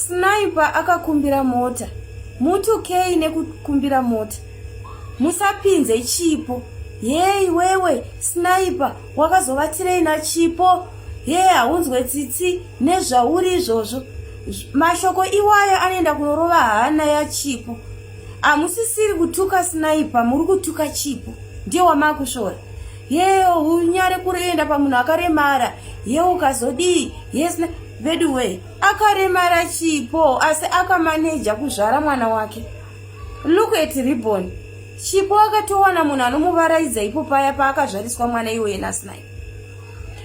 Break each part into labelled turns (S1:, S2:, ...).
S1: Sniper akakumbira mota. Mutukei nekukumbira mota. Musapinze chipo. Yei wewe Sniper wakazovatirei na chipo. Yei haunzwe tsitsi nezvauri izvozvo. Mashoko iwayo anoenda kunorova hana ya chipo. Amusisiri kutuka Sniper, muri kutuka chipo. Ndiye wamakushora. Yeo unyare kuenda pamunhu akaremara. Yeo ukazodii. Yes, by the way, akaremara chipo asi akamaneja kuzvara mwana wake. Look at Ribbon. Chipo akatowana munhu anomuvaraidza ipo paya paakazvariswa mwana iwe naSniper.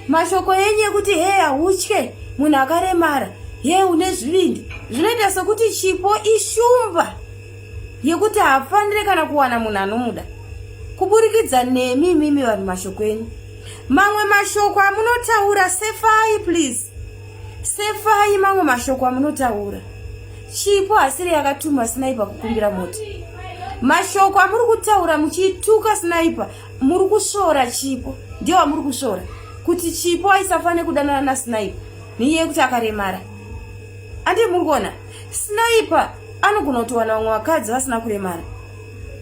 S1: Mashoko enye kuti hey hautye munhu akaremara. Hey une zvivindi. Zvinoita sekuti chipo ishumba yekuti haafanire kana kuwana munhu anomuda. Kuburikidza nemi mimi vanhu mashoko enyu. Mamwe mashoko amunotaura sefai please. Sefai mamwe mashoko amunotaura. Chipo hasiri yakatuma Sniper kukumbira mota. Mashoko amuri kutaura muchituka Sniper, muri kushora chipo. Ndiye wamuri kushora. Kuti chipo aisafane kudanana na Sniper. Niye kuti akaremara. Andi muri kuona Sniper anogona kutowana vamwe vakadzi vasina kuremara.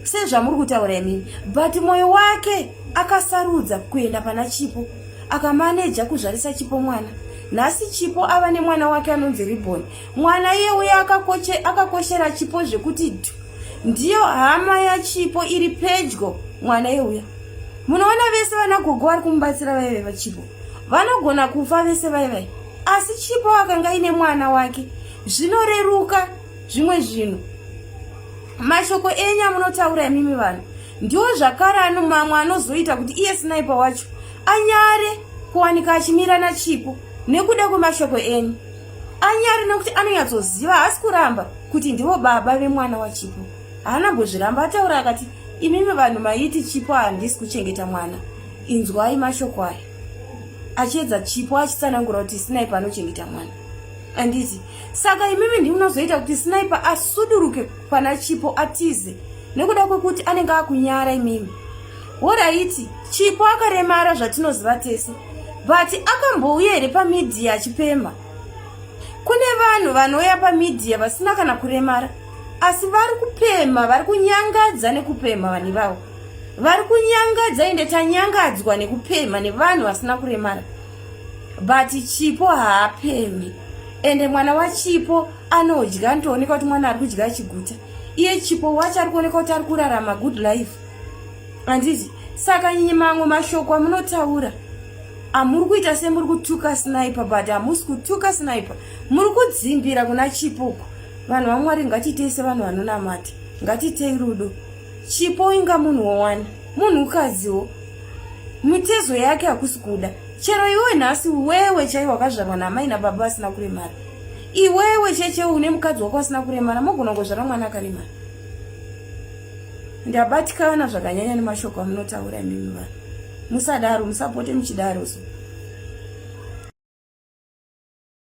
S1: Sezvamuri kutaura imimi. But moyo wake akasarudza kuenda pana chipo. Akamaneja kuzvarisa chipo mwana. Nasi chipo ava nemwana wake anonzi Ribbon. Mwana iye uye akakoshera chipo zvekuti ndiyo hama ya chipo iri pedyo mwana iye uya. Munoona vese vanagogo vari kumubatsira vaive vachipo. Vanogona kufa vese vaive. Asi chipo akanga ine mwana wake. Zvinoreruka zvimwe zvinhu. Mashoko enya munotaura imimi vanhu. Ndiwo zvakare mamwe anozoita kuti iye Sniper wacho anyare kuwanika achimira na chipo. Nekuda kwemashoko enyu. Anyari nekuti anonyatsoziva hasi kuramba kuti ndivo baba vemwana wachipo. Haana mbozviramba ataura akati imimi vanhu maiti chipo handisi kuchengeta mwana. Inzwai mashoko aya. Achiedza chipo achitsanangura kuti Sniper anochengeta mwana. Anditi saka imimi ndimunozoita kuti Sniper asuduruke pana chipo atize. Nekuda kwekuti anenge akunyara imimi. Woraiti chipo akaremara zvatinoziva tese. But akambouya here pamedia achipema. Kune vanhu vanouya pamedia vasina kana kuremara. Asi vari kupema, vari kunyangadza nekupema vanhu vavo. Vari kunyangadza ende tanyangadzwa nekupema nevanhu vasina kuremara. But chipo haapemi. Ende mwana wachipo anodya anotooneka kuti mwana ari kudya chiguta. Iye chipo wacho ari kuoneka kuti ari kurarama good life. Anditi saka mamwe mashoko amunotaura. Amuri kuita semuri kutuka Sniper, but hamusi kutuka Sniper. Muri kudzimbira kuna chipo. Vanhu vaMwari ngatitese vanhu vanonamata. Ngatitei rudo. Chipo inga munhu wowani. Munhukadziwo. Mitezo yake hakusi kuda. Chero iwe nhasi wewe chaiwo wakazvarwa namai nababa asina kuremara. Iwewe cheche une mukadzi wako asina kuremara mogona kuzvara mwana akaremara. Ndabatikana zvakanyanya nemashoko amunotaura imimi vanhu. Musadaro, musapote muchidaro so.